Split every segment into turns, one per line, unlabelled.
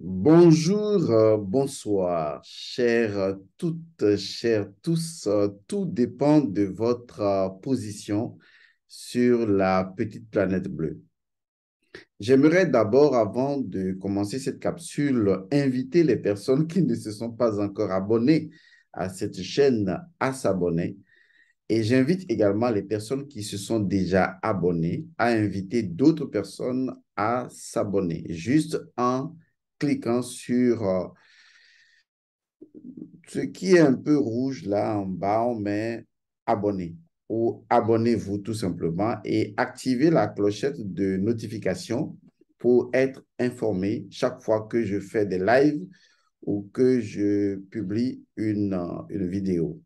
Bonjour, bonsoir, chères toutes, chers tous. Tout dépend de votre position sur la petite planète bleue. J'aimerais d'abord, avant de commencer cette capsule, inviter les personnes qui ne se sont pas encore abonnées à cette chaîne à s'abonner. Et j'invite également les personnes qui se sont déjà abonnées à inviter d'autres personnes à s'abonner, juste en cliquant sur ce qui est un peu rouge là en bas, on met abonner ou abonnez-vous tout simplement et activez la clochette de notification pour être informé chaque fois que je fais des lives ou que je publie une vidéo.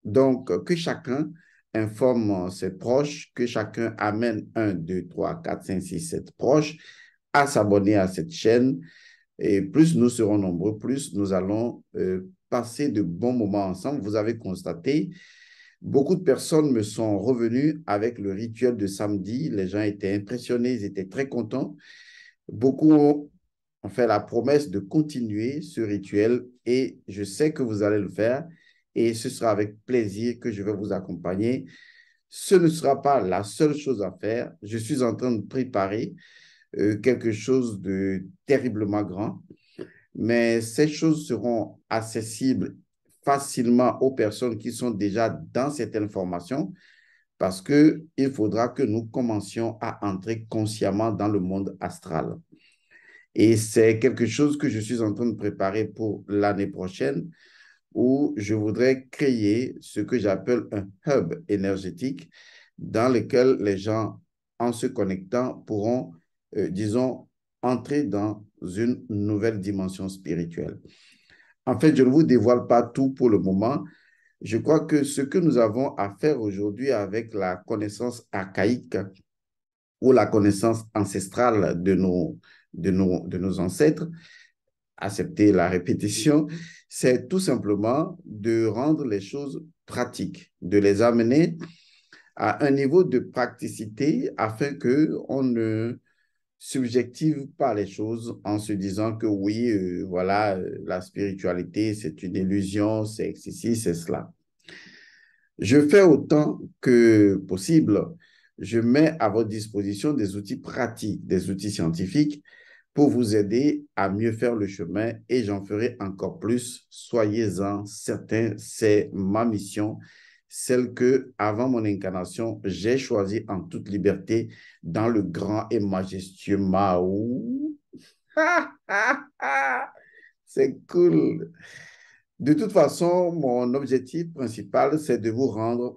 Donc, que chacun informe ses proches, que chacun amène un, 2, 3, 4, 5, 6, 7 proches à s'abonner à cette chaîne. Et plus nous serons nombreux, plus nous allons passer de bons moments ensemble. Vous avez constaté, beaucoup de personnes me sont revenues avec le rituel de samedi. Les gens étaient impressionnés, ils étaient très contents. Beaucoup ont fait la promesse de continuer ce rituel et je sais que vous allez le faire et ce sera avec plaisir que je vais vous accompagner. Ce ne sera pas la seule chose à faire. Je suis en train de préparer quelque chose de terriblement grand, mais ces choses seront accessibles facilement aux personnes qui sont déjà dans cette information parce qu'il faudra que nous commencions à entrer consciemment dans le monde astral. Et c'est quelque chose que je suis en train de préparer pour l'année prochaine où je voudrais créer ce que j'appelle un hub énergétique dans lequel les gens, en se connectant, pourront, disons, entrer dans une nouvelle dimension spirituelle. En fait, je ne vous dévoile pas tout pour le moment. Je crois que ce que nous avons à faire aujourd'hui avec la connaissance archaïque ou la connaissance ancestrale de nos ancêtres, accepter la répétition, c'est tout simplement de rendre les choses pratiques, de les amener à un niveau de praticité afin qu'on ne subjective pas les choses en se disant que oui, voilà, la spiritualité, c'est une illusion, c'est ceci, c'est cela. Je fais autant que possible. Je mets à votre disposition des outils pratiques, des outils scientifiques pour vous aider à mieux faire le chemin et j'en ferai encore plus. Soyez-en certains, c'est ma mission, celle que, avant mon incarnation, j'ai choisie en toute liberté dans le grand et majestueux Mao. C'est cool. De toute façon, mon objectif principal, c'est de vous rendre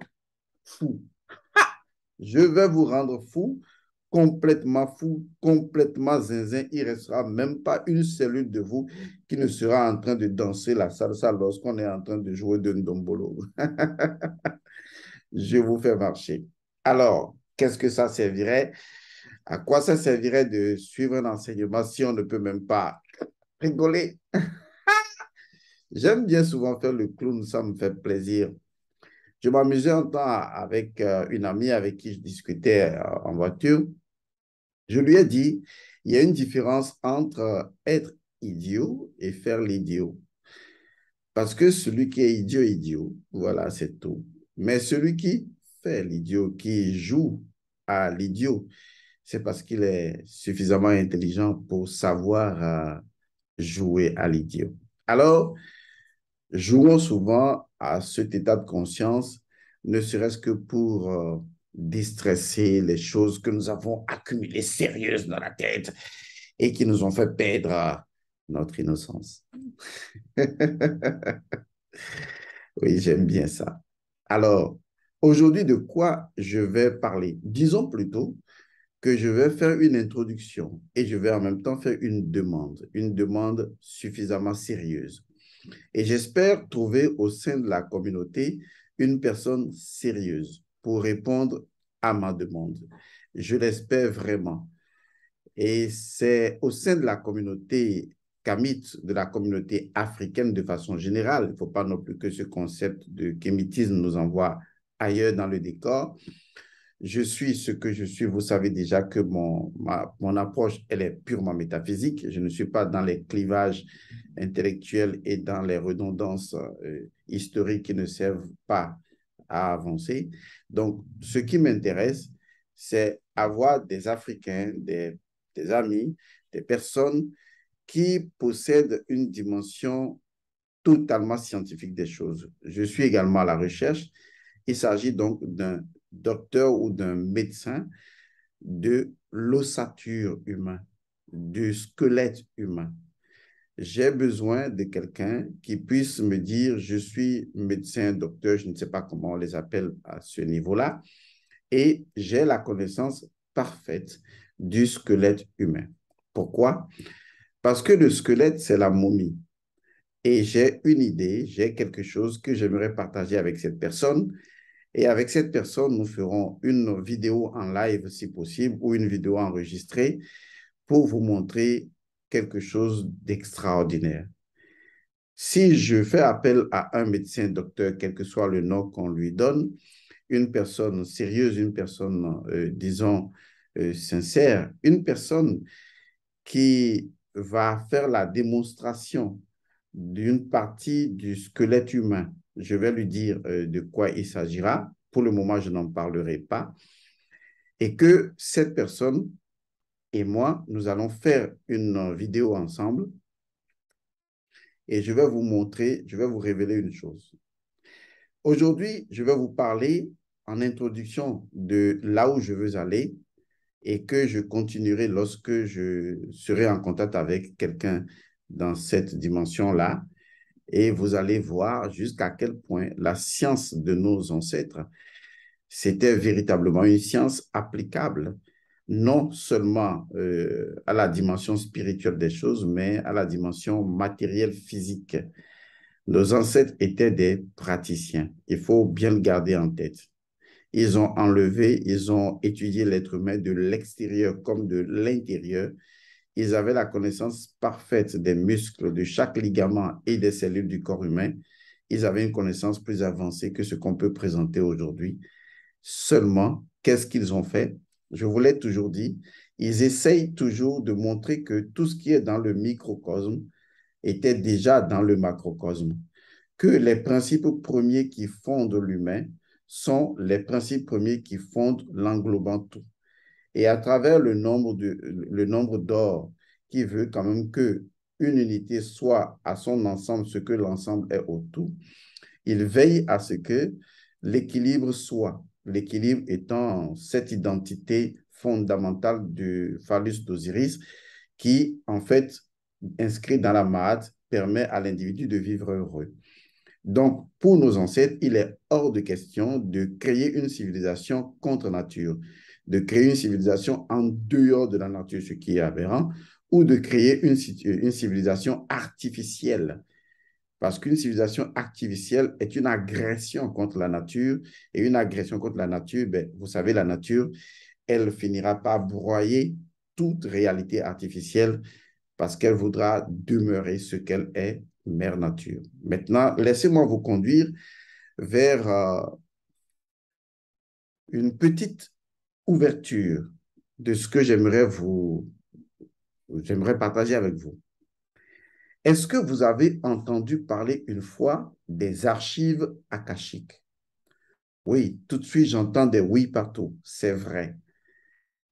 fou. Je vais vous rendre fou, complètement zinzin. Il ne restera même pas une cellule de vous qui ne sera en train de danser la salsa lorsqu'on est en train de jouer de ndombolo. Je vous fais marcher. Alors, qu'est-ce que ça servirait? À quoi ça servirait de suivre un enseignement si on ne peut même pas rigoler? J'aime bien souvent faire le clown, ça me fait plaisir. Je m'amusais un temps avec une amie avec qui je discutais en voiture. Je lui ai dit, il y a une différence entre être idiot et faire l'idiot. Parce que celui qui est idiot, idiot, voilà, c'est tout. Mais celui qui fait l'idiot, qui joue à l'idiot, c'est parce qu'il est suffisamment intelligent pour savoir jouer à l'idiot. Alors, jouons souvent à cet état de conscience, ne serait-ce que pour déstresser les choses que nous avons accumulées sérieuses dans la tête et qui nous ont fait perdre notre innocence. Oui, j'aime bien ça. Alors, aujourd'hui, de quoi je vais parler? Disons plutôt que je vais faire une introduction et je vais en même temps faire une demande suffisamment sérieuse. Et j'espère trouver au sein de la communauté une personne sérieuse pour répondre à ma demande. Je l'espère vraiment. Et c'est au sein de la communauté kamite, de la communauté africaine de façon générale. Il ne faut pas non plus que ce concept de kémitisme nous envoie ailleurs dans le décor. Je suis ce que je suis. Vous savez déjà que mon approche, elle est purement métaphysique. Je ne suis pas dans les clivages intellectuels et dans les redondances historiques qui ne servent pas à avancer. Donc, ce qui m'intéresse, c'est avoir des Africains, des amis, des personnes qui possèdent une dimension totalement scientifique des choses. Je suis également à la recherche. Il s'agit donc d'un docteur ou d'un médecin de l'ossature humain, du squelette humain. J'ai besoin de quelqu'un qui puisse me dire, je suis médecin, docteur, je ne sais pas comment on les appelle à ce niveau-là, et j'ai la connaissance parfaite du squelette humain. Pourquoi? Parce que le squelette, c'est la momie. Et j'ai une idée, j'ai quelque chose que j'aimerais partager avec cette personne. Et avec cette personne, nous ferons une vidéo en live si possible ou une vidéo enregistrée pour vous montrer quelque chose d'extraordinaire. Si je fais appel à un médecin docteur, quel que soit le nom qu'on lui donne, une personne sérieuse, une personne, disons, sincère, une personne qui va faire la démonstration d'une partie du squelette humain. Je vais lui dire de quoi il s'agira. Pour le moment, je n'en parlerai pas. Et que cette personne et moi, nous allons faire une vidéo ensemble et je vais vous montrer, je vais vous révéler une chose. Aujourd'hui, je vais vous parler en introduction de là où je veux aller et que je continuerai lorsque je serai en contact avec quelqu'un dans cette dimension-là. Et vous allez voir jusqu'à quel point la science de nos ancêtres, c'était véritablement une science applicable, non seulement à la dimension spirituelle des choses, mais à la dimension matérielle physique. Nos ancêtres étaient des praticiens. Il faut bien le garder en tête. Ils ont enlevé, ils ont étudié l'être humain de l'extérieur comme de l'intérieur. Ils avaient la connaissance parfaite des muscles, de chaque ligament et des cellules du corps humain. Ils avaient une connaissance plus avancée que ce qu'on peut présenter aujourd'hui. Seulement, qu'est-ce qu'ils ont fait? Je vous l'ai toujours dit, ils essayent toujours de montrer que tout ce qui est dans le microcosme était déjà dans le macrocosme, que les principes premiers qui fondent l'humain sont les principes premiers qui fondent l'englobant tout. Et à travers le nombre d'or qui veut quand même que une unité soit à son ensemble ce que l'ensemble est au tout, il veille à ce que l'équilibre soit. L'équilibre étant cette identité fondamentale du phallus d'Osiris qui, en fait, inscrit dans la Maat, permet à l'individu de vivre heureux. Donc, pour nos ancêtres, il est hors de question de créer une civilisation contre nature, de créer une civilisation en dehors de la nature, ce qui est aberrant, ou de créer une civilisation artificielle. Parce qu'une civilisation artificielle est une agression contre la nature, et une agression contre la nature, ben, vous savez, la nature, elle finira par broyer toute réalité artificielle parce qu'elle voudra demeurer ce qu'elle est, mère nature. Maintenant, laissez-moi vous conduire vers une petite ouverture de ce que j'aimerais partager avec vous. Est-ce que vous avez entendu parler une fois des archives akashiques? Oui, tout de suite, j'entends des oui partout. C'est vrai.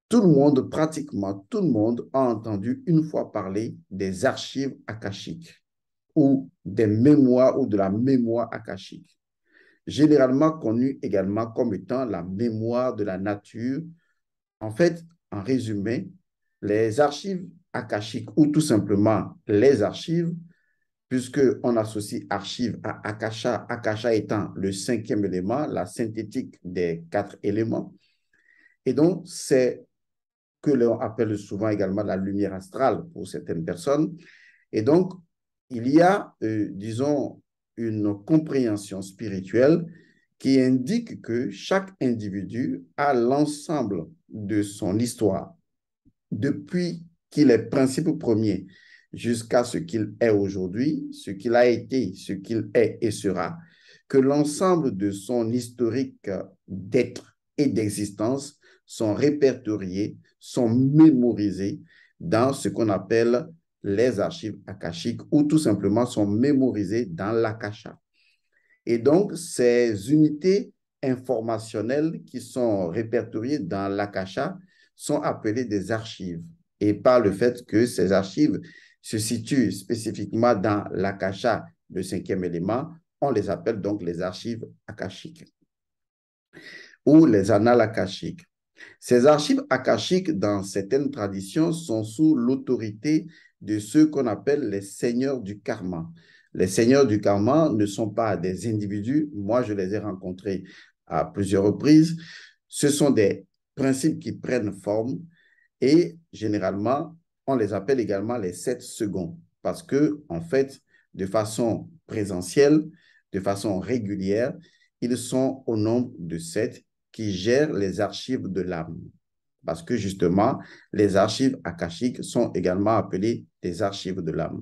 Tout le monde, pratiquement tout le monde, a entendu une fois parler des archives akashiques ou des mémoires ou de la mémoire akashique, généralement connue également comme étant la mémoire de la nature. En fait, en résumé, les archives akashiques ou tout simplement les archives, puisqu'on associe archives à akasha, akasha étant le cinquième élément, la synthétique des quatre éléments. Et donc, c'est que l'on appelle souvent également la lumière astrale pour certaines personnes. Et donc, il y a, disons, une compréhension spirituelle qui indique que chaque individu a l'ensemble de son histoire, depuis qu'il est principe premier jusqu'à ce qu'il est aujourd'hui, ce qu'il a été, ce qu'il est et sera, que l'ensemble de son historique d'être et d'existence sont répertoriés, sont mémorisés dans ce qu'on appelle les archives akashiques ou tout simplement sont mémorisés dans l'akasha. Et donc, ces unités informationnelles qui sont répertoriées dans l'akasha sont appelées des archives. Et par le fait que ces archives se situent spécifiquement dans l'akasha, le cinquième élément, on les appelle donc les archives akashiques ou les annales akashiques. Ces archives akashiques, dans certaines traditions, sont sous l'autorité de ceux qu'on appelle les seigneurs du karma. Les seigneurs du karma ne sont pas des individus. Moi, je les ai rencontrés à plusieurs reprises. Ce sont des principes qui prennent forme et généralement, on les appelle également les 7 secondes parce que, en fait, de façon présentielle, de façon régulière, ils sont au nombre de 7 qui gèrent les archives de l'âme. Parce que justement, les archives akashiques sont également appelées des archives de l'âme.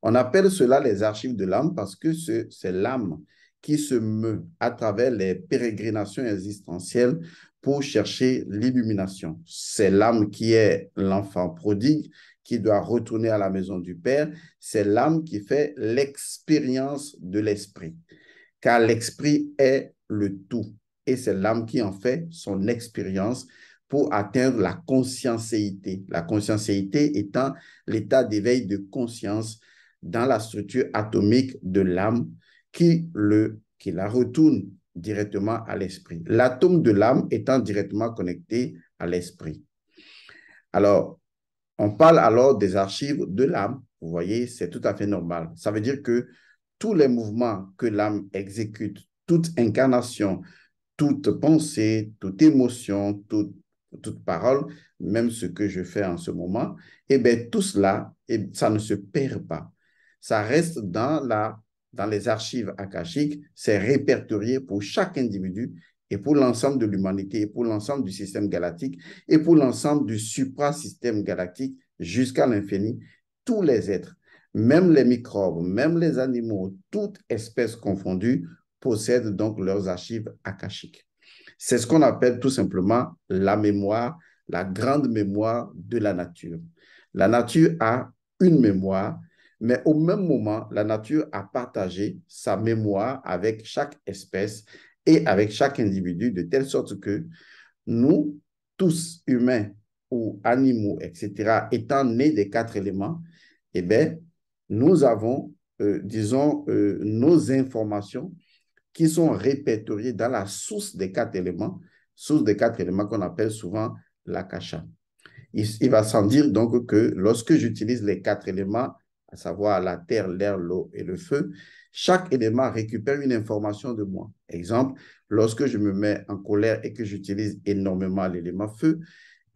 On appelle cela les archives de l'âme parce que c'est l'âme qui se meut à travers les pérégrinations existentielles pour chercher l'illumination. C'est l'âme qui est l'enfant prodigue, qui doit retourner à la maison du Père. C'est l'âme qui fait l'expérience de l'esprit, car l'esprit est le tout. Et c'est l'âme qui en fait son expérience pour atteindre la conscienceité. La conscienceité étant l'état d'éveil de conscience dans la structure atomique de l'âme qui la retourne directement à l'esprit. L'atome de l'âme étant directement connecté à l'esprit. Alors, on parle alors des archives de l'âme. Vous voyez, c'est tout à fait normal. Ça veut dire que tous les mouvements que l'âme exécute, toute incarnation, toute pensée, toute émotion, toute parole, même ce que je fais en ce moment, eh bien, tout cela, ça ne se perd pas. Ça reste dans les archives akashiques, c'est répertorié pour chaque individu et pour l'ensemble de l'humanité, et pour l'ensemble du système galactique, et pour l'ensemble du suprasystème galactique jusqu'à l'infini, tous les êtres, même les microbes, même les animaux, toutes espèces confondues, possèdent donc leurs archives akashiques. C'est ce qu'on appelle tout simplement la mémoire, la grande mémoire de la nature. La nature a une mémoire, mais au même moment, la nature a partagé sa mémoire avec chaque espèce et avec chaque individu, de telle sorte que nous, tous humains ou animaux, etc., étant nés des 4 éléments, eh bien, nous avons, disons, nos informations qui sont répertoriés dans la source des 4 éléments, qu'on appelle souvent l'akasha. Il va sans dire donc que lorsque j'utilise les 4 éléments, à savoir la terre, l'air, l'eau et le feu, chaque élément récupère une information de moi. Exemple, lorsque je me mets en colère et que j'utilise énormément l'élément feu,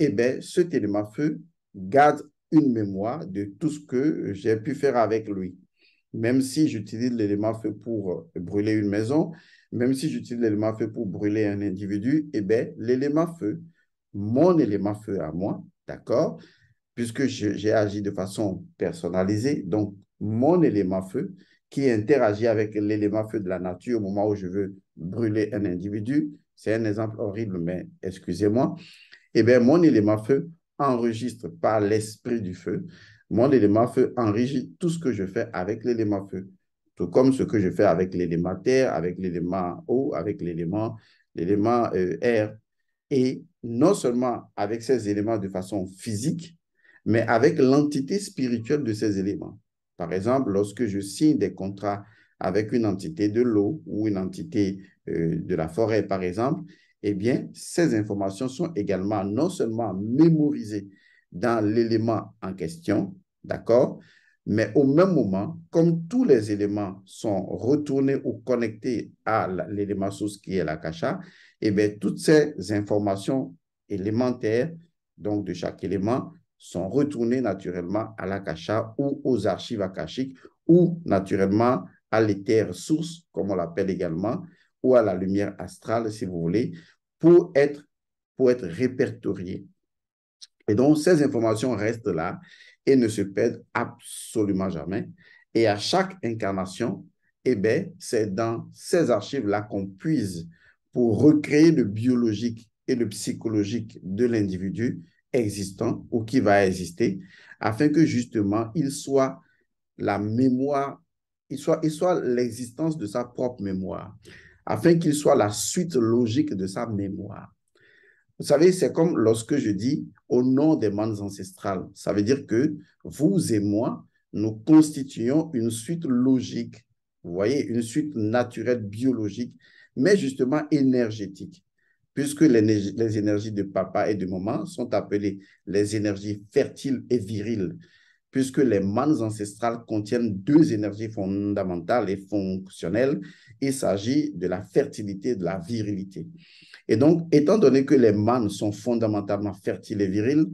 eh bien, cet élément feu garde une mémoire de tout ce que j'ai pu faire avec lui. Même si j'utilise l'élément feu pour brûler une maison, même si j'utilise l'élément feu pour brûler un individu, eh bien, l'élément feu, mon élément feu à moi, d'accord, puisque j'ai agi de façon personnalisée, donc mon élément feu qui interagit avec l'élément feu de la nature au moment où je veux brûler un individu, c'est un exemple horrible, mais excusez-moi, eh bien, mon élément feu enregistre par l'esprit du feu. Mon élément feu enrichit tout ce que je fais avec l'élément feu, tout comme ce que je fais avec l'élément terre, avec l'élément eau, avec l'élément air. Et non seulement avec ces éléments de façon physique, mais avec l'entité spirituelle de ces éléments. Par exemple, lorsque je signe des contrats avec une entité de l'eau ou une entité de la forêt, par exemple, eh bien, ces informations sont également non seulement mémorisées dans l'élément en question, d'accord, mais au même moment, comme tous les éléments sont retournés ou connectés à l'élément source qui est l'akasha, eh bien, toutes ces informations élémentaires, donc de chaque élément, sont retournées naturellement à l'akasha ou aux archives akashiques ou naturellement à l'éther source, comme on l'appelle également, ou à la lumière astrale, si vous voulez, pour être, répertoriées. Et donc, ces informations restent là et ne se perdent absolument jamais. Et à chaque incarnation, eh bien, c'est dans ces archives-là qu'on puise pour recréer le biologique et le psychologique de l'individu existant ou qui va exister, afin que justement il soit la mémoire, il soit l'existence de sa propre mémoire, afin qu'il soit la suite logique de sa mémoire. Vous savez, c'est comme lorsque je dis au nom des mannes ancestrales. Ça veut dire que vous et moi, nous constituons une suite logique, vous voyez, une suite naturelle, biologique, mais justement énergétique, puisque les énergies de papa et de maman sont appelées les énergies fertiles et viriles, puisque les mannes ancestrales contiennent deux énergies fondamentales et fonctionnelles. Il s'agit de la fertilité et de la virilité. Et donc, étant donné que les mânes sont fondamentalement fertiles et virils,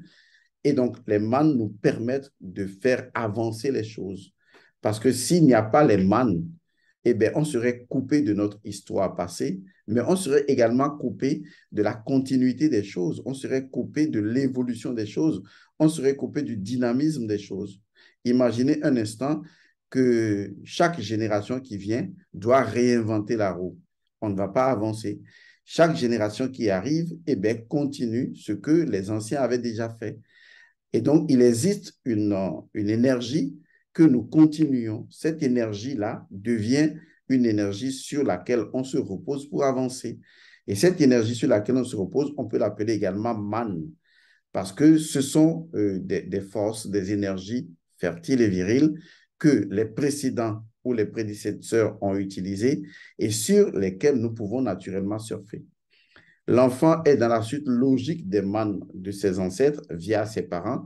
et donc les mânes nous permettent de faire avancer les choses. Parce que s'il n'y a pas les mânes, eh bien, on serait coupé de notre histoire passée, mais on serait également coupé de la continuité des choses, on serait coupé de l'évolution des choses, on serait coupé du dynamisme des choses. Imaginez un instant que chaque génération qui vient doit réinventer la roue. On ne va pas avancer. Chaque génération qui arrive, eh bien, continue ce que les anciens avaient déjà fait. Et donc, il existe une énergie que nous continuons. Cette énergie-là devient une énergie sur laquelle on se repose pour avancer. Et cette énergie sur laquelle on se repose, on peut l'appeler également man, parce que ce sont des forces, des énergies fertiles et viriles que les précédents ou les prédécesseurs ont utilisées et sur lesquelles nous pouvons naturellement surfer. L'enfant est dans la suite logique des mânes de ses ancêtres via ses parents,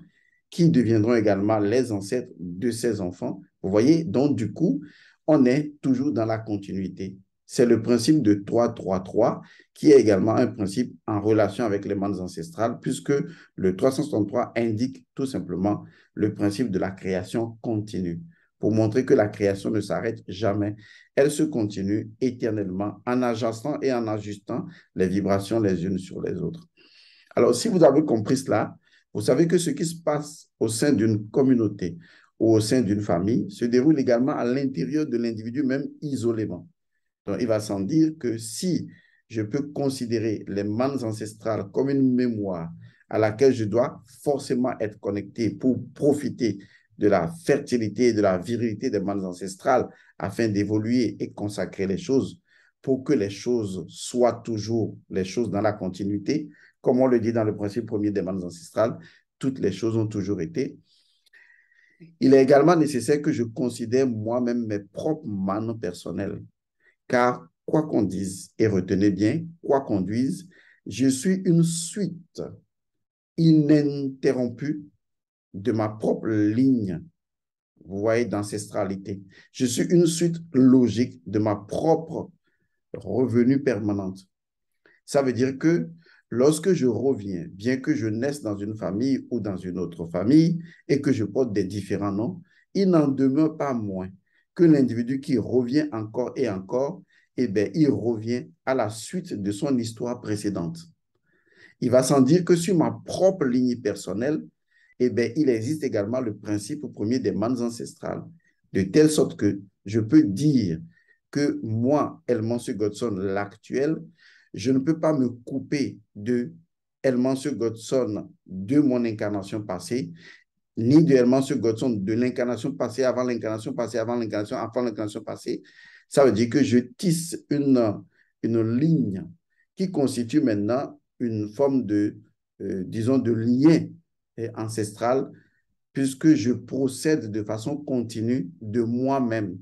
qui deviendront également les ancêtres de ses enfants. Vous voyez, donc du coup, on est toujours dans la continuité. C'est le principe de 3-3-3 qui est également un principe en relation avec les mânes ancestrales, puisque le 363 indique tout simplement le principe de la création continue, pour montrer que la création ne s'arrête jamais. Elle se continue éternellement en agençant et en ajustant les vibrations les unes sur les autres. Alors, si vous avez compris cela, vous savez que ce qui se passe au sein d'une communauté ou au sein d'une famille se déroule également à l'intérieur de l'individu, même isolément. Donc, il va sans dire que si je peux considérer les mannes ancestrales comme une mémoire à laquelle je dois forcément être connecté pour profiter de la fertilité et de la virilité des mannes ancestrales afin d'évoluer et consacrer les choses pour que les choses soient toujours les choses dans la continuité, comme on le dit dans le principe premier des mannes ancestrales, toutes les choses ont toujours été. Il est également nécessaire que je considère moi-même mes propres mannes personnelles. Car quoi qu'on dise, et retenez bien, quoi qu'on dise, je suis une suite ininterrompue de ma propre ligne, vous voyez, d'ancestralité. Je suis une suite logique de ma propre revenu permanente. Ça veut dire que lorsque je reviens, bien que je naisse dans une famille ou dans une autre famille et que je porte des différents noms, il n'en demeure pas moins que l'individu qui revient encore et encore, eh bien, il revient à la suite de son histoire précédente. Il va sans dire que sur ma propre ligne personnelle, eh bien, il existe également le principe premier des mannes ancestrales, de telle sorte que je peux dire que moi, Elmansu Godson, l'actuel, je ne peux pas me couper de Elmansu Godson de mon incarnation passée, ni de Elmansu Godson de l'incarnation passée avant l'incarnation passée, avant l'incarnation, avant l'incarnation passée. Ça veut dire que je tisse une ligne qui constitue maintenant une forme de, disons, de lien ancestral, puisque je procède de façon continue de moi-même,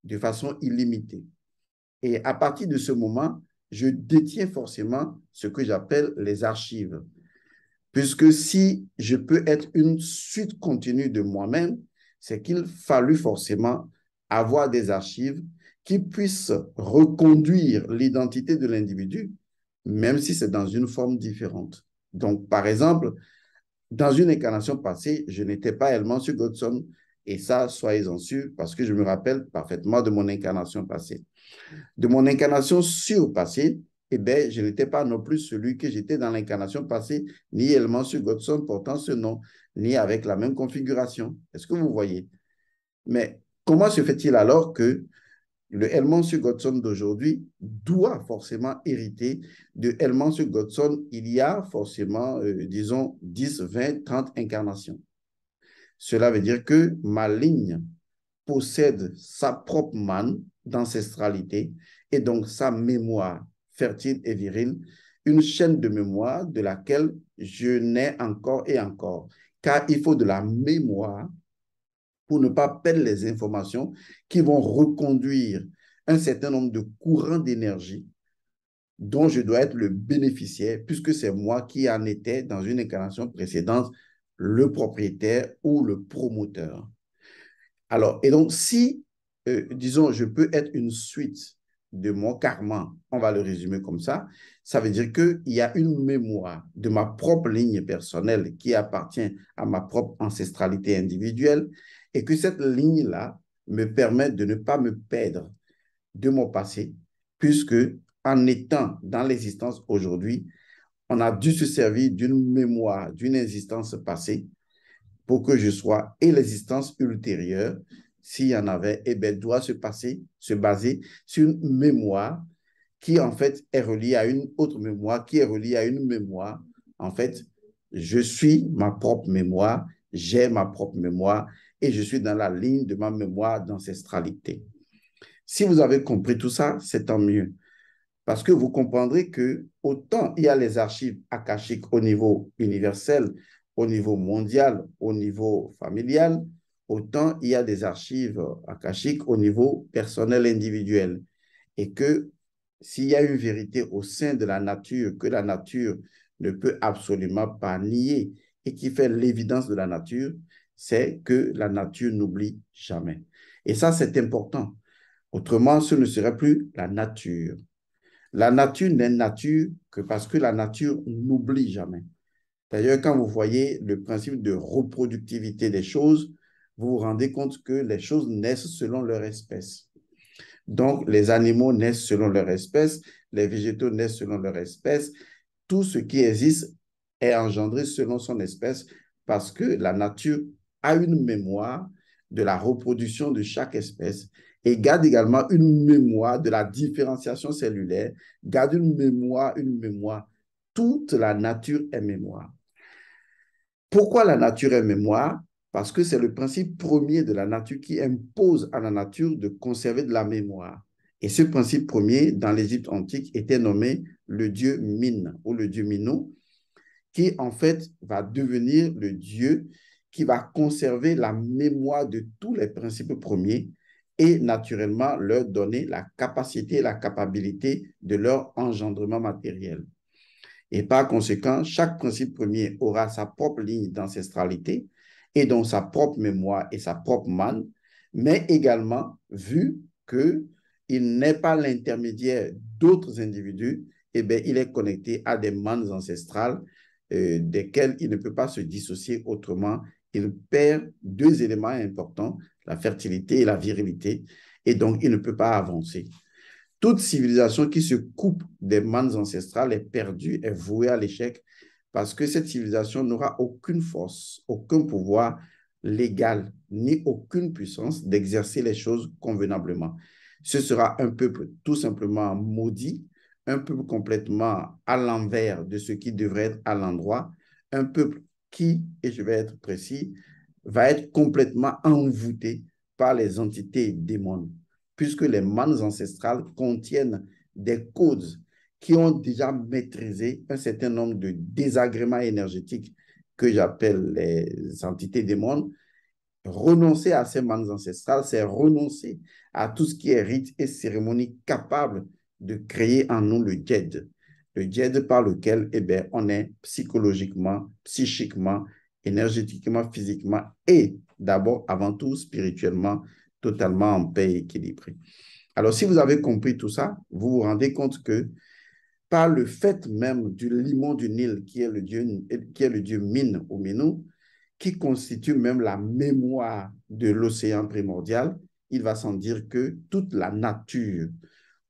de façon illimitée. Et à partir de ce moment, je détiens forcément ce que j'appelle les archives. Puisque si je peux être une suite continue de moi-même, c'est qu'il fallut forcément avoir des archives qui puissent reconduire l'identité de l'individu, même si c'est dans une forme différente. Donc, par exemple, dans une incarnation passée, je n'étais pas Elmansu Godson, et ça, soyez-en sûrs, parce que je me rappelle parfaitement de mon incarnation passée. De mon incarnation surpassée, eh bien, je n'étais pas non plus celui que j'étais dans l'incarnation passée, ni Elmansu Godson portant ce nom, ni avec la même configuration. Est-ce que vous voyez? Mais comment se fait-il alors que Le Hellman-sur-Godson d'aujourd'hui doit forcément hériter de Hellman-sur-Godson il y a forcément, disons, 10, 20, 30 incarnations. Cela veut dire que ma ligne possède sa propre manne d'ancestralité et donc sa mémoire fertile et virile, une chaîne de mémoire de laquelle je nais encore et encore. Car il faut de la mémoire pour ne pas perdre les informations qui vont reconduire un certain nombre de courants d'énergie dont je dois être le bénéficiaire, puisque c'est moi qui en étais dans une incarnation précédente le propriétaire ou le promoteur. Alors, et donc, si, disons, je peux être une suite de mon karma, on va le résumer comme ça veut dire qu'il y a une mémoire de ma propre ligne personnelle qui appartient à ma propre ancestralité individuelle et que cette ligne-là me permet de ne pas me perdre de mon passé, puisque en étant dans l'existence aujourd'hui, on a dû se servir d'une mémoire, d'une existence passée pour que je sois et l'existence ultérieure, s'il y en avait, eh bien, doit se baser sur une mémoire qui, en fait, est reliée à une autre mémoire, qui est reliée à une mémoire. En fait, je suis ma propre mémoire, j'ai ma propre mémoire et je suis dans la ligne de ma mémoire d'ancestralité. Si vous avez compris tout ça, c'est tant mieux. Parce que vous comprendrez que autant il y a les archives akashiques au niveau universel, au niveau mondial, au niveau familial, autant il y a des archives akashiques au niveau personnel individuel. Et que s'il y a une vérité au sein de la nature que la nature ne peut absolument pas nier et qui fait l'évidence de la nature, c'est que la nature n'oublie jamais. Et ça, c'est important. Autrement, ce ne serait plus la nature. La nature n'est nature que parce que la nature n'oublie jamais. D'ailleurs, quand vous voyez le principe de reproductivité des choses, vous vous rendez compte que les choses naissent selon leur espèce. Donc, les animaux naissent selon leur espèce, les végétaux naissent selon leur espèce. Tout ce qui existe est engendré selon son espèce parce que la nature a une mémoire de la reproduction de chaque espèce et garde également une mémoire de la différenciation cellulaire, garde une mémoire, une mémoire. Toute la nature est mémoire. Pourquoi la nature est mémoire? Parce que c'est le principe premier de la nature qui impose à la nature de conserver de la mémoire. Et ce principe premier, dans l'Égypte antique, était nommé le dieu Min ou le dieu Minou, qui en fait va devenir le dieu qui va conserver la mémoire de tous les principes premiers et naturellement leur donner la capacité et la capacité de leur engendrement matériel. Et par conséquent, chaque principe premier aura sa propre ligne d'ancestralité et donc sa propre mémoire et sa propre manne, mais également, vu qu'il n'est pas l'intermédiaire d'autres individus, eh bien, il est connecté à des mannes ancestrales desquelles il ne peut pas se dissocier autrement. Il perd deux éléments importants, la fertilité et la virilité, et donc il ne peut pas avancer. Toute civilisation qui se coupe des mannes ancestrales est perdue, est vouée à l'échec parce que cette civilisation n'aura aucune force, aucun pouvoir légal, ni aucune puissance d'exercer les choses convenablement. Ce sera un peuple tout simplement maudit, un peuple complètement à l'envers de ce qui devrait être à l'endroit, un peuple qui, et je vais être précis, va être complètement envoûté par les entités démoniques puisque les mannes ancestrales contiennent des codes qui ont déjà maîtrisé un certain nombre de désagréments énergétiques que j'appelle les entités démons. Renoncer à ces mannes ancestrales, c'est renoncer à tout ce qui est rite et cérémonie capable de créer en nous le djed. Le djed par lequel eh bien, on est psychologiquement, psychiquement, énergétiquement, physiquement et d'abord, avant tout, spirituellement, totalement en paix et équilibré. Alors, si vous avez compris tout ça, vous vous rendez compte que par le fait même du limon du Nil, qui est le dieu Min ou Minou, qui constitue même la mémoire de l'océan primordial, il va sans dire que toute la nature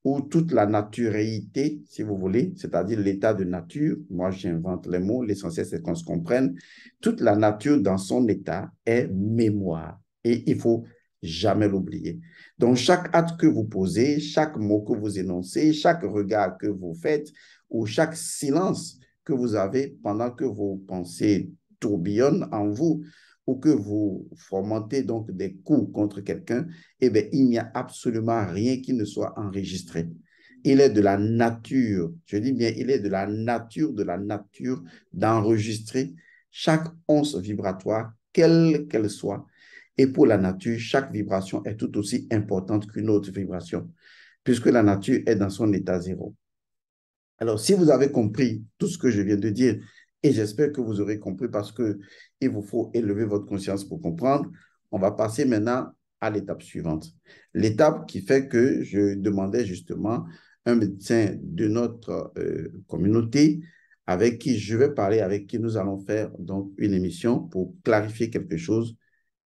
ou toute la naturéité, si vous voulez, c'est-à-dire l'état de nature, moi j'invente les mots, l'essentiel c'est qu'on se comprenne, toute la nature dans son état est mémoire. Et il faut jamais l'oublier. Donc, chaque acte que vous posez, chaque mot que vous énoncez, chaque regard que vous faites ou chaque silence que vous avez pendant que vos pensées tourbillonnent en vous ou que vous fomentez donc des coups contre quelqu'un, eh bien, il n'y a absolument rien qui ne soit enregistré. Il est de la nature, je dis bien, il est de la nature d'enregistrer chaque once vibratoire, quelle qu'elle soit. Et pour la nature, chaque vibration est tout aussi importante qu'une autre vibration, puisque la nature est dans son état zéro. Alors, si vous avez compris tout ce que je viens de dire, et j'espère que vous aurez compris parce qu'il vous faut élever votre conscience pour comprendre, on va passer maintenant à l'étape suivante. L'étape qui fait que je demandais justement un médecin de notre communauté avec qui je vais parler, avec qui nous allons faire donc une émission pour clarifier quelque chose,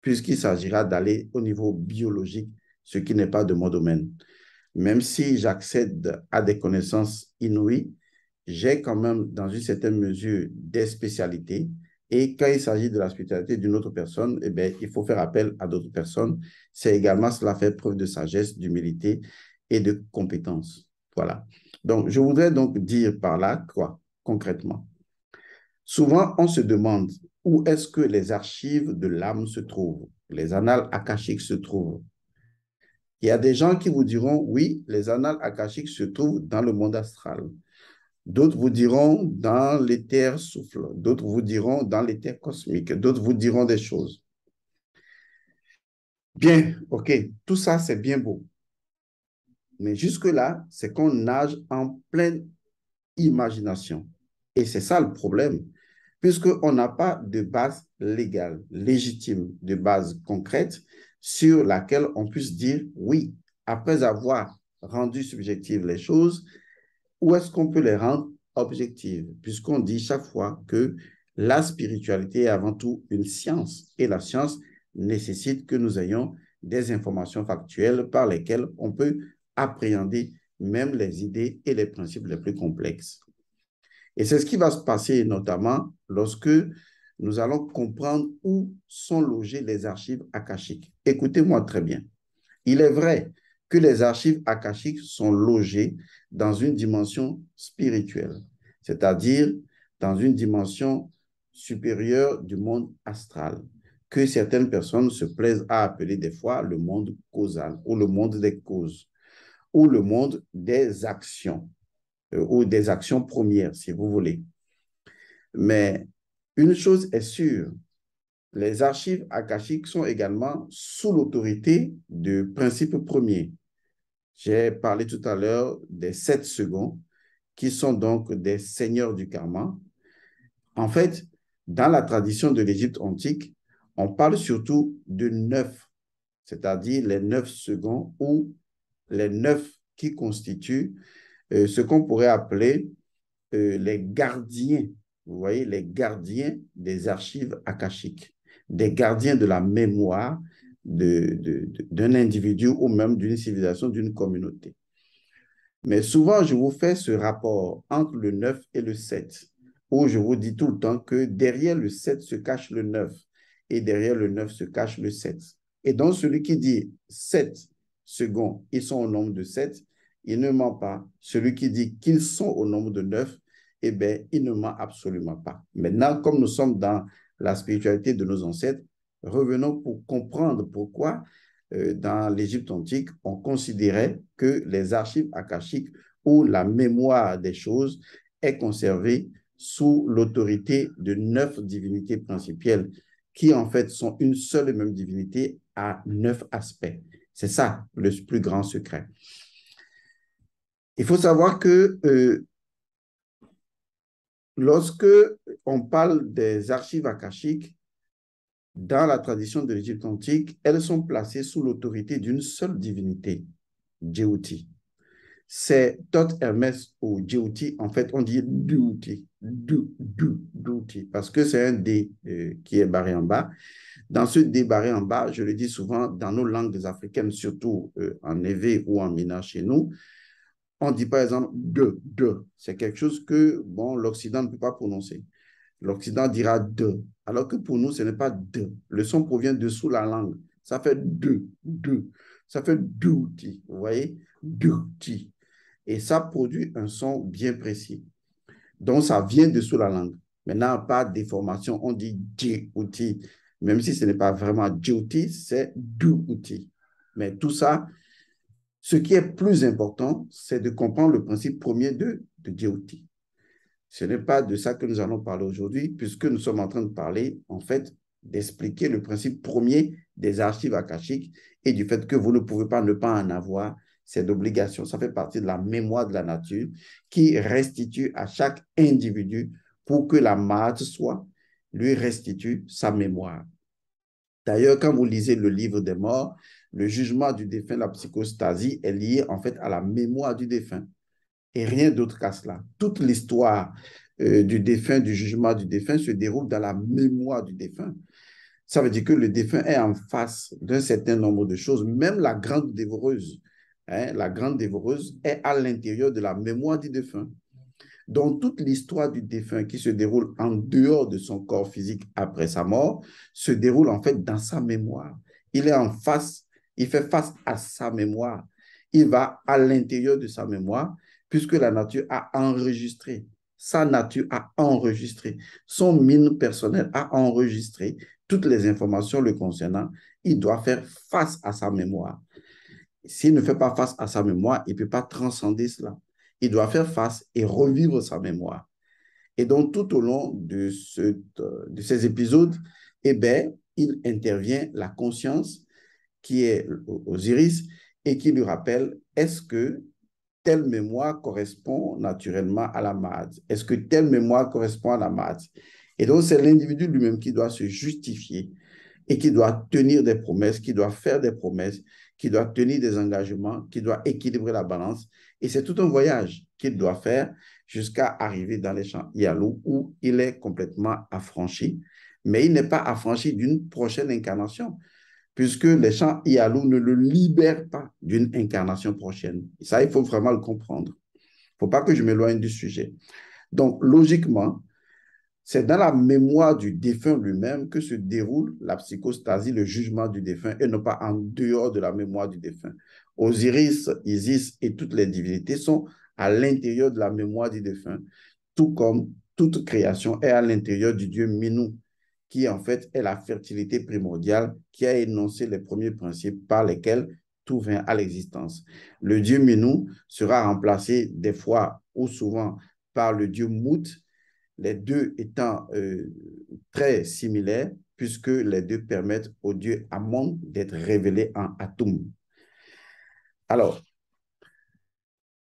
puisqu'il s'agira d'aller au niveau biologique, ce qui n'est pas de mon domaine. Même si j'accède à des connaissances inouïes, j'ai quand même, dans une certaine mesure, des spécialités. Et quand il s'agit de la spécialité d'une autre personne, eh bien, il faut faire appel à d'autres personnes. C'est également cela fait preuve de sagesse, d'humilité et de compétence. Voilà. Donc, je voudrais donc dire par là quoi, concrètement? Souvent, on se demande où est-ce que les archives de l'âme se trouvent, les annales akashiques se trouvent. Il y a des gens qui vous diront, oui, les annales akashiques se trouvent dans le monde astral. D'autres vous diront dans l'éther souffle. D'autres vous diront dans l'éther cosmique. D'autres vous diront des choses. Bien, OK, tout ça, c'est bien beau. Mais jusque-là, c'est qu'on nage en pleine imagination. Et c'est ça le problème, puisqu'on n'a pas de base légale, légitime, de base concrète sur laquelle on puisse dire, oui, après avoir rendu subjectives les choses, où est-ce qu'on peut les rendre objectives? Puisqu'on dit chaque fois que la spiritualité est avant tout une science, et la science nécessite que nous ayons des informations factuelles par lesquelles on peut appréhender même les idées et les principes les plus complexes. Et c'est ce qui va se passer notamment lorsque nous allons comprendre où sont logées les archives akashiques. Écoutez-moi très bien. Il est vrai que les archives akashiques sont logées dans une dimension spirituelle, c'est-à-dire dans une dimension supérieure du monde astral, que certaines personnes se plaisent à appeler des fois le monde causal ou le monde des causes ou le monde des actions ou des actions premières, si vous voulez. Mais une chose est sûre, les archives akashiques sont également sous l'autorité de principes premiers. J'ai parlé tout à l'heure des 7 secondes, qui sont donc des seigneurs du karma. En fait, dans la tradition de l'Égypte antique, on parle surtout de 9, c'est-à-dire les 9 secondes ou les 9 qui constituent ce qu'on pourrait appeler les gardiens, vous voyez, les gardiens des archives akashiques, des gardiens de la mémoire d'un individu ou même d'une civilisation, d'une communauté. Mais souvent, je vous fais ce rapport entre le 9 et le 7, où je vous dis tout le temps que derrière le 7 se cache le 9 et derrière le 9 se cache le 7. Et donc, celui qui dit 7 secondes, ils sont au nombre de 7, il ne ment pas. Celui qui dit qu'ils sont au nombre de 9, eh bien, il ne ment absolument pas. Maintenant, comme nous sommes dans la spiritualité de nos ancêtres, revenons pour comprendre pourquoi dans l'Égypte antique, on considérait que les archives akashiques ou la mémoire des choses est conservée sous l'autorité de 9 divinités principales qui en fait sont une seule et même divinité à 9 aspects. C'est ça le plus grand secret. Il faut savoir que lorsque on parle des archives akashiques, dans la tradition de l'Égypte antique, elles sont placées sous l'autorité d'une seule divinité, Djéouti. C'est Thoth Hermès ou Djéouti, en fait, on dit Douti, Douti, parce que c'est un D qui est barré en bas. Dans ce D barré en bas, je le dis souvent, dans nos langues africaines, surtout en Evé ou en Mina chez nous, on dit par exemple de. C'est quelque chose que bon, l'Occident ne peut pas prononcer. L'Occident dira de, alors que pour nous, ce n'est pas de. Le son provient dessous la langue. Ça fait deux. Ça fait duty, vous voyez? Duty. Et ça produit un son bien précis. Donc, ça vient de sous la langue. Maintenant, pas de déformation, on dit duty. Même si ce n'est pas vraiment duty, c'est duty. Mais tout ça, ce qui est plus important, c'est de comprendre le principe premier de duty. Ce n'est pas de ça que nous allons parler aujourd'hui, puisque nous sommes en train de parler, en fait, d'expliquer le principe premier des archives akashiques et du fait que vous ne pouvez pas ne pas en avoir. C'est d'obligation. Ça fait partie de la mémoire de la nature qui restitue à chaque individu pour que la mate soit, lui restitue sa mémoire. D'ailleurs, quand vous lisez le livre des morts, le jugement du défunt, la psychostasie, est lié en fait à la mémoire du défunt et rien d'autre qu'à cela. Toute l'histoire du défunt, du jugement du défunt se déroule dans la mémoire du défunt. Ça veut dire que le défunt est en face d'un certain nombre de choses, même la grande dévoreuse. Hein, la grande dévoreuse est à l'intérieur de la mémoire du défunt. Donc, toute l'histoire du défunt qui se déroule en dehors de son corps physique après sa mort se déroule en fait dans sa mémoire. Il est en face, il fait face à sa mémoire. Il va à l'intérieur de sa mémoire puisque la nature a enregistré. Sa nature a enregistré. Son mine personnel a enregistré toutes les informations le concernant. Il doit faire face à sa mémoire. S'il ne fait pas face à sa mémoire, il ne peut pas transcender cela. Il doit faire face et revivre sa mémoire. Et donc, tout au long de ces épisodes, eh bien, il intervient la conscience qui est Osiris et qui lui rappelle, est-ce que telle mémoire correspond naturellement à la Ma'at? Est-ce que telle mémoire correspond à la Ma'at? Et donc, c'est l'individu lui-même qui doit se justifier et qui doit tenir des promesses, qui doit faire des promesses, qui doit tenir des engagements, qui doit équilibrer la balance. Et c'est tout un voyage qu'il doit faire jusqu'à arriver dans les champs Yalou où il est complètement affranchi. Mais il n'est pas affranchi d'une prochaine incarnation, puisque les champs Yalou ne le libèrent pas d'une incarnation prochaine. Ça, il faut vraiment le comprendre. Il ne faut pas que je m'éloigne du sujet. Donc, logiquement, c'est dans la mémoire du défunt lui-même que se déroule la psychostasie, le jugement du défunt, et non pas en dehors de la mémoire du défunt. Osiris, Isis et toutes les divinités sont à l'intérieur de la mémoire du défunt, tout comme toute création est à l'intérieur du dieu Minou, qui en fait est la fertilité primordiale, qui a énoncé les premiers principes par lesquels tout vient à l'existence. Le dieu Minou sera remplacé des fois ou souvent par le dieu Mout, les deux étant très similaires, puisque les deux permettent au dieu Amon d'être révélé en Atum. Alors,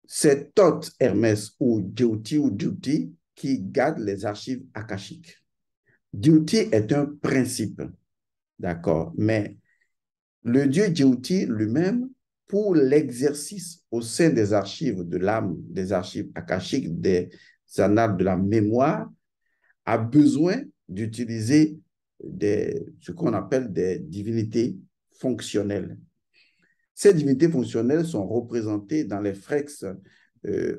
c'est Thoth, Hermès ou Duty qui garde les archives akashiques. Duty est un principe, d'accord, mais le dieu Duty lui-même, pour l'exercice au sein des archives de l'âme, des archives akashiques, des annales de la mémoire, a besoin d'utiliser ce qu'on appelle des divinités fonctionnelles. Ces divinités fonctionnelles sont représentées dans les fresques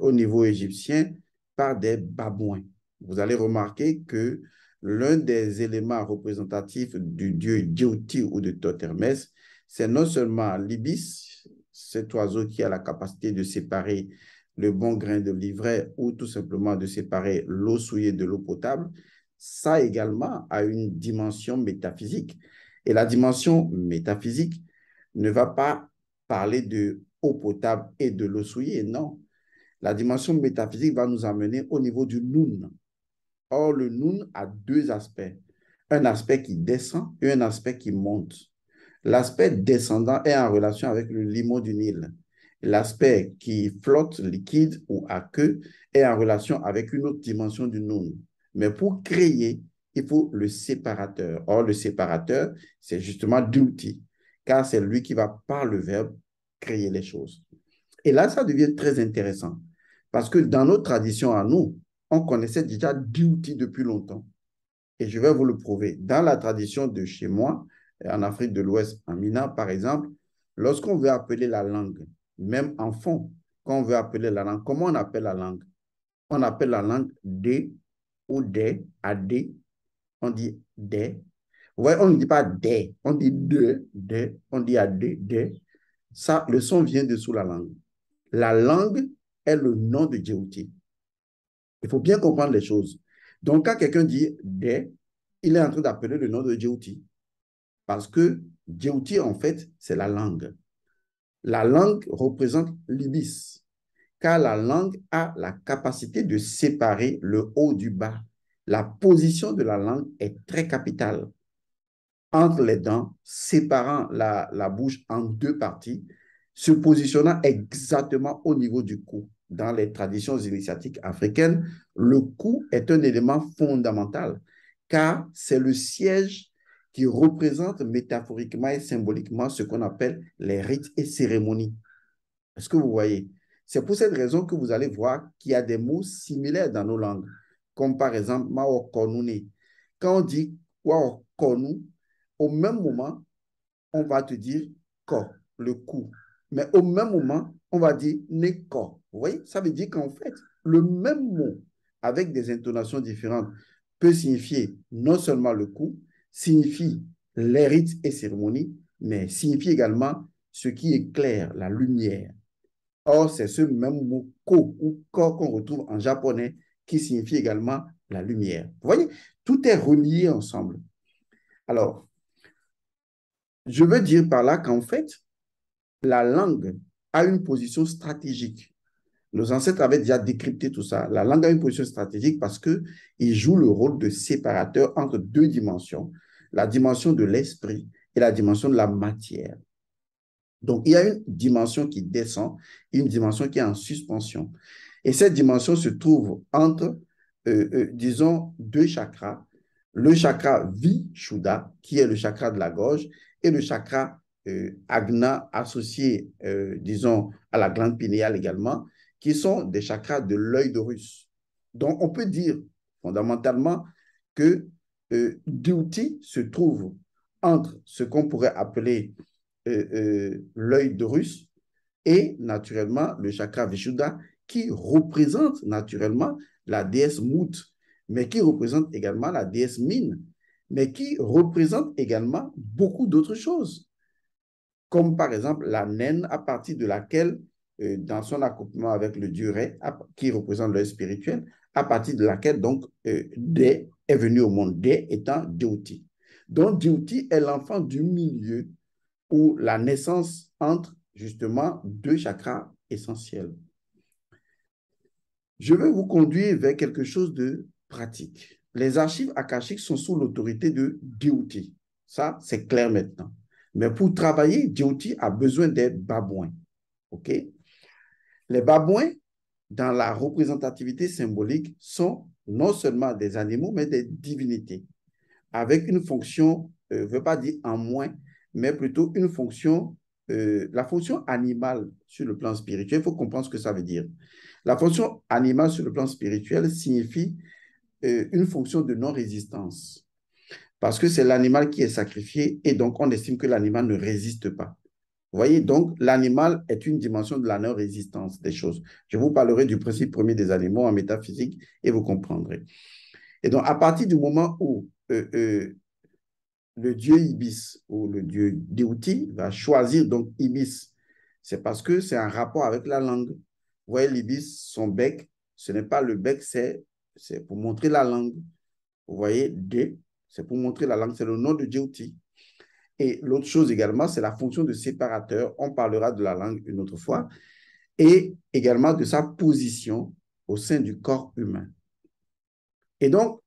au niveau égyptien par des babouins. Vous allez remarquer que l'un des éléments représentatifs du dieu Djouti ou de Thoth-Hermès, c'est non seulement l'ibis, cet oiseau qui a la capacité de séparer le bon grain de l'ivraie ou tout simplement de séparer l'eau souillée de l'eau potable, ça également a une dimension métaphysique. Et la dimension métaphysique ne va pas parler de eau potable et de l'eau souillée, non. La dimension métaphysique va nous amener au niveau du Noun. Or, le Noun a deux aspects. Un aspect qui descend et un aspect qui monte. L'aspect descendant est en relation avec le limon du Nil. L'aspect qui flotte, liquide ou à queue, est en relation avec une autre dimension du Noun. Mais pour créer, il faut le séparateur. Or, le séparateur, c'est justement Duty, car c'est lui qui va, par le verbe, créer les choses. Et là, ça devient très intéressant, parce que dans notre tradition à nous, on connaissait déjà Duty depuis longtemps. Et je vais vous le prouver. Dans la tradition de chez moi, en Afrique de l'Ouest, en Mina, par exemple, lorsqu'on veut appeler la langue, même en fond, quand on veut appeler la langue, comment on appelle la langue? On appelle la langue D ou D, AD, on dit D. Vous voyez, on ne dit pas des, on dit de, on dit à de. Ça, le son vient de sous la langue. La langue est le nom de Djibouti. Il faut bien comprendre les choses. Donc, quand quelqu'un dit des, il est en train d'appeler le nom de Djibouti. Parce que Djibouti, en fait, c'est la langue. La langue représente l'ibis, car la langue a la capacité de séparer le haut du bas. La position de la langue est très capitale. Entre les dents, séparant la bouche en deux parties, se positionnant exactement au niveau du cou. Dans les traditions initiatiques africaines, le cou est un élément fondamental, car c'est le siège qui représente métaphoriquement et symboliquement ce qu'on appelle les rites et cérémonies. Est-ce que vous voyez? C'est pour cette raison que vous allez voir qu'il y a des mots similaires dans nos langues, comme par exemple Maokonune. Quand on dit Waokonu, au même moment, on va te dire ko, le cou. Mais au même moment, on va dire neko. Vous voyez? Ça veut dire qu'en fait, le même mot, avec des intonations différentes, peut signifier non seulement le cou, signifie les rites et cérémonies, mais signifie également ce qui éclaire, la lumière. Or, c'est ce même mot ko ou ko qu'on retrouve en japonais qui signifie également la lumière. Vous voyez, tout est relié ensemble. Alors, je veux dire par là qu'en fait, la langue a une position stratégique. Nos ancêtres avaient déjà décrypté tout ça. La langue a une position stratégique parce qu'il joue le rôle de séparateur entre deux dimensions, la dimension de l'esprit et la dimension de la matière. Donc, il y a une dimension qui descend, une dimension qui est en suspension. Et cette dimension se trouve entre, disons, deux chakras. Le chakra Vishuddha, qui est le chakra de la gorge, et le chakra Agna, associé, disons, à la glande pinéale également, qui sont des chakras de l'œil d'Horus. Donc, on peut dire fondamentalement que Duty se trouve entre ce qu'on pourrait appeler l'œil d'Horus et naturellement le chakra Vishuddha qui représente naturellement la déesse Mut, mais qui représente également la déesse Mine, mais qui représente également beaucoup d'autres choses, comme par exemple la naine à partir de laquelle, dans son accouplement avec le dieu Ré, qui représente l'œil spirituel, à partir de laquelle donc Dé est venu au monde, Dé étant Djibouti. Donc Djibouti est l'enfant du milieu ou la naissance entre justement deux chakras essentiels. Je vais vous conduire vers quelque chose de pratique. Les archives akashiques sont sous l'autorité de Djibouti. Ça, c'est clair maintenant. Mais pour travailler, Djibouti a besoin des babouins. OK? Les babouins, dans la représentativité symbolique, sont non seulement des animaux, mais des divinités, avec une fonction, je ne veux pas dire en moins, mais plutôt une fonction, la fonction animale sur le plan spirituel. Il faut comprendre ce que ça veut dire. La fonction animale sur le plan spirituel signifie une fonction de non-résistance. Parce que c'est l'animal qui est sacrifié et donc on estime que l'animal ne résiste pas. Vous voyez, donc l'animal est une dimension de la non-résistance des choses. Je vous parlerai du principe premier des animaux en métaphysique et vous comprendrez. Et donc, à partir du moment où le dieu Ibis ou le dieu Déouti va choisir donc Ibis, c'est parce que c'est un rapport avec la langue. Vous voyez, l'Ibis, son bec, ce n'est pas le bec, c'est pour montrer la langue. Vous voyez, D, c'est pour montrer la langue, c'est le nom de Déouti. Et l'autre chose également, c'est la fonction de séparateur. On parlera de la langue une autre fois. Et également de sa position au sein du corps humain. Et donc,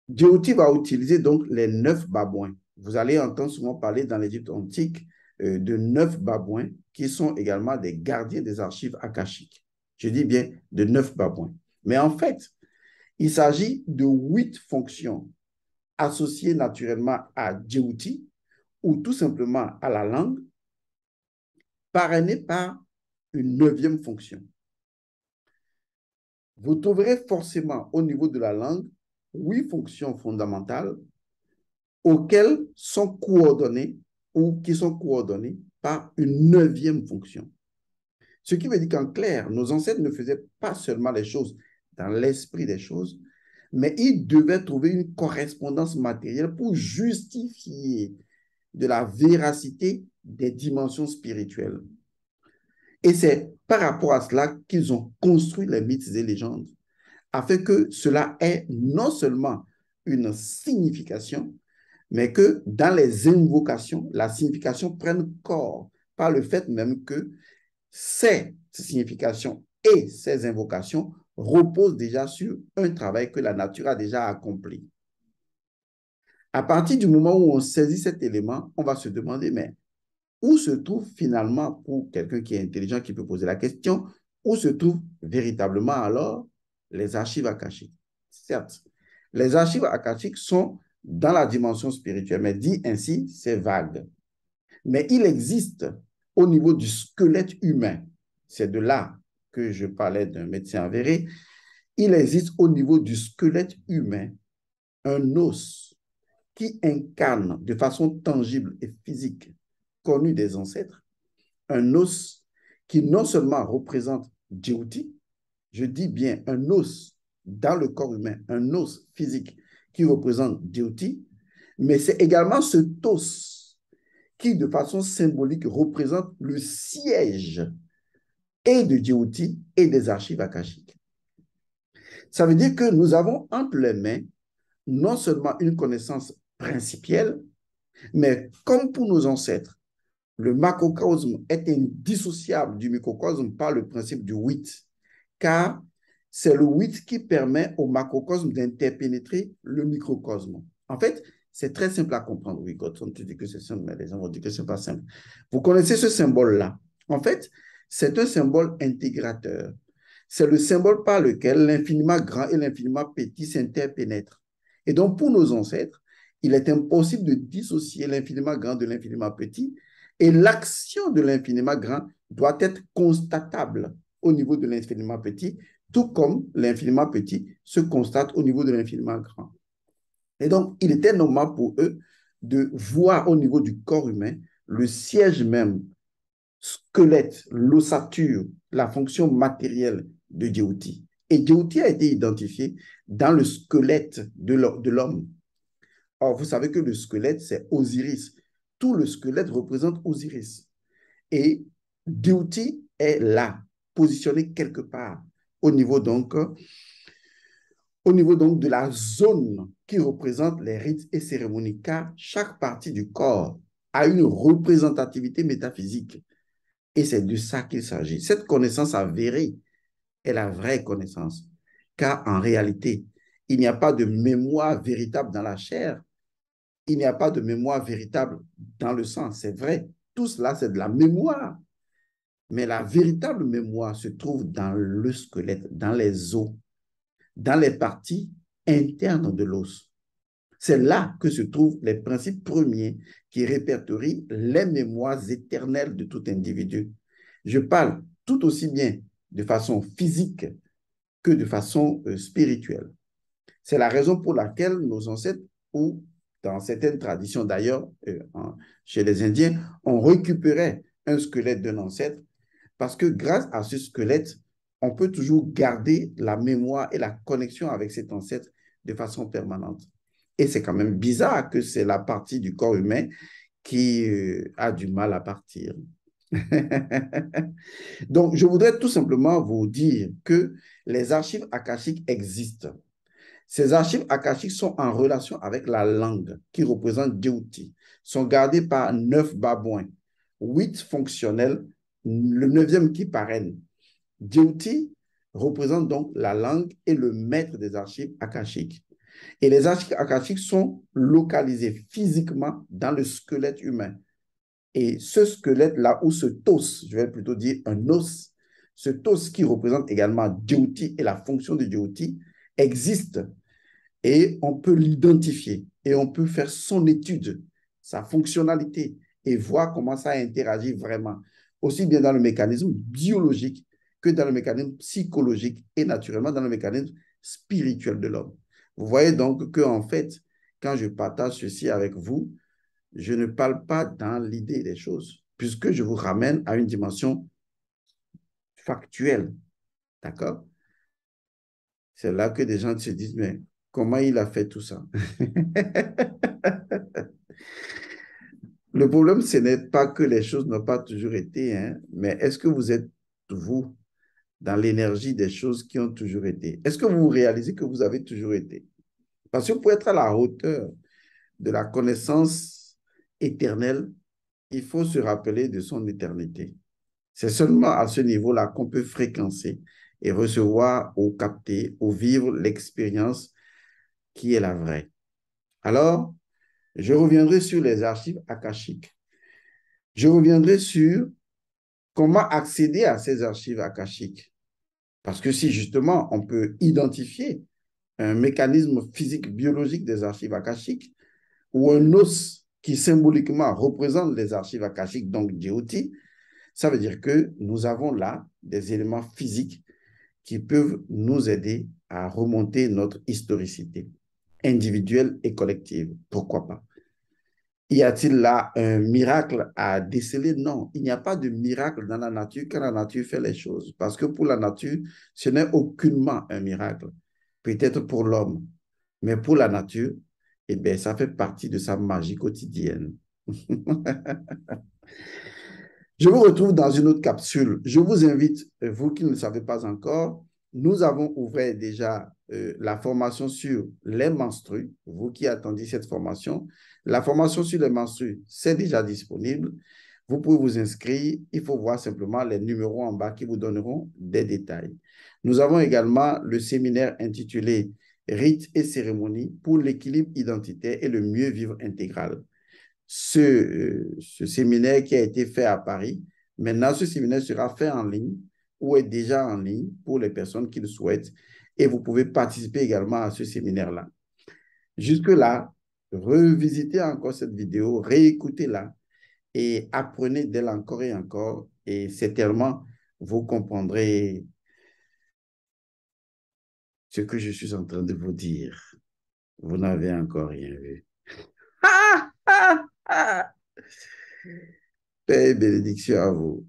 Djibouti va utiliser donc les 9 babouins. Vous allez entendre souvent parler dans l'Égypte antique de 9 babouins qui sont également des gardiens des archives akashiques. Je dis bien de 9 babouins. Mais en fait, il s'agit de 8 fonctions associées naturellement à Djibouti ou tout simplement à la langue, parrainées par une 9e fonction. Vous trouverez forcément au niveau de la langue 8 fonctions fondamentales auxquelles sont coordonnées ou qui sont coordonnées par une 9e fonction. Ce qui veut dire qu'en clair, nos ancêtres ne faisaient pas seulement les choses dans l'esprit des choses, mais il devait trouver une correspondance matérielle pour justifier de la véracité des dimensions spirituelles. Et c'est par rapport à cela qu'ils ont construit les mythes et légendes, afin que cela ait non seulement une signification, mais que dans les invocations, la signification prenne corps par le fait même que ces significations et ces invocations reposent déjà sur un travail que la nature a déjà accompli. À partir du moment où on saisit cet élément, on va se demander, mais où se trouve finalement, pour quelqu'un qui est intelligent, qui peut poser la question, où se trouvent véritablement alors les archives akashiques? Certes, les archives akashiques sont dans la dimension spirituelle, mais dit ainsi, c'est vague. Mais il existe au niveau du squelette humain, c'est de là que je parlais d'un médecin avéré, il existe au niveau du squelette humain un os qui incarne de façon tangible et physique, connu des ancêtres, un os qui non seulement représente Djibouti, je dis bien un os dans le corps humain, un os physique qui représente Djibouti, mais c'est également ce os qui, de façon symbolique, représente le siège et de Djibouti et des archives akashiques. Ça veut dire que nous avons entre les mains non seulement une connaissance principielle, mais comme pour nos ancêtres, le macrocosme est indissociable du microcosme par le principe du 8, car c'est le 8 qui permet au macrocosme d'interpénétrer le microcosme. En fait, c'est très simple à comprendre. Oui, quand on te dit que c'est simple, mais les gens vont dire que ce n'est pas simple. Vous connaissez ce symbole-là. En fait, c'est un symbole intégrateur. C'est le symbole par lequel l'infiniment grand et l'infiniment petit s'interpénètrent. Et donc, pour nos ancêtres, il est impossible de dissocier l'infiniment grand de l'infiniment petit, et l'action de l'infiniment grand doit être constatable au niveau de l'infiniment petit, tout comme l'infiniment petit se constate au niveau de l'infiniment grand. Et donc, il était normal pour eux de voir au niveau du corps humain le siège même, squelette, l'ossature, la fonction matérielle de Djibouti. Et Djibouti a été identifié dans le squelette de l'homme. Or, vous savez que le squelette, c'est Osiris. Tout le squelette représente Osiris. Et Djibouti est là, positionné quelque part au niveau donc de la zone qui représente les rites et cérémonies, car chaque partie du corps a une représentativité métaphysique. Et c'est de ça qu'il s'agit. Cette connaissance avérée est la vraie connaissance, car en réalité, il n'y a pas de mémoire véritable dans la chair, il n'y a pas de mémoire véritable dans le sang, c'est vrai. Tout cela, c'est de la mémoire. Mais la véritable mémoire se trouve dans le squelette, dans les os, dans les parties internes de l'os. C'est là que se trouvent les principes premiers qui répertorient les mémoires éternelles de tout individu. Je parle tout aussi bien de façon physique que de façon spirituelle. C'est la raison pour laquelle nos ancêtres, ou dans certaines traditions d'ailleurs, chez les Indiens, on récupérait un squelette d'un ancêtre parce que grâce à ce squelette, on peut toujours garder la mémoire et la connexion avec cet ancêtre de façon permanente. Et c'est quand même bizarre que c'est la partie du corps humain qui a du mal à partir. Donc, je voudrais tout simplement vous dire que les archives akashiques existent. Ces archives akashiques sont en relation avec la langue qui représente Djibouti, sont gardées par 9 babouins, 8 fonctionnels, le 9e qui parraine. Djibouti représente donc la langue et le maître des archives akashiques. Et les archives akashiques sont localisées physiquement dans le squelette humain. Et ce squelette-là, ou ce os, je vais plutôt dire un os, ce os qui représente également Djibouti et la fonction de Djibouti, existe et on peut l'identifier et on peut faire son étude, sa fonctionnalité et voir comment ça interagit vraiment, aussi bien dans le mécanisme biologique que dans le mécanisme psychologique et naturellement dans le mécanisme spirituel de l'homme. Vous voyez donc que en fait, quand je partage ceci avec vous, je ne parle pas dans l'idée des choses, puisque je vous ramène à une dimension factuelle. D'accord? C'est là que des gens se disent, mais comment il a fait tout ça. Le problème, ce n'est pas que les choses n'ont pas toujours été, hein, mais est-ce que vous êtes, vous, dans l'énergie des choses qui ont toujours été? Est-ce que vous réalisez que vous avez toujours été? Parce que pour être à la hauteur de la connaissance éternelle, il faut se rappeler de son éternité. C'est seulement à ce niveau-là qu'on peut fréquencer et recevoir ou capter ou vivre l'expérience qui est la vraie. Alors, je reviendrai sur les archives akashiques. Je reviendrai sur comment accéder à ces archives akashiques. Parce que si justement on peut identifier un mécanisme physique biologique des archives akashiques ou un os qui symboliquement représente les archives akashiques, donc Djibouti, ça veut dire que nous avons là des éléments physiques qui peuvent nous aider à remonter notre historicité individuelle et collective. Pourquoi pas? Y a-t-il là un miracle à déceler? Non, il n'y a pas de miracle dans la nature quand la nature fait les choses. Parce que pour la nature, ce n'est aucunement un miracle. Peut-être pour l'homme, mais pour la nature, eh bien, ça fait partie de sa magie quotidienne. Je vous retrouve dans une autre capsule. Je vous invite, vous qui ne le savez pas encore, nous avons ouvert déjà la formation sur les menstrues. Vous qui attendiez cette formation, la formation sur les menstrues, c'est déjà disponible. Vous pouvez vous inscrire. Il faut voir simplement les numéros en bas qui vous donneront des détails. Nous avons également le séminaire intitulé Rites et cérémonies pour l'équilibre identitaire et le mieux vivre intégral. Ce séminaire qui a été fait à Paris. Maintenant, ce séminaire sera fait en ligne ou est déjà en ligne pour les personnes qui le souhaitent et vous pouvez participer également à ce séminaire-là. Jusque-là, revisitez encore cette vidéo, réécoutez-la et apprenez d'elle encore et encore et certainement vous comprendrez ce que je suis en train de vous dire. Vous n'avez encore rien vu. Ah, ah, ah. Paix et bénédiction à vous.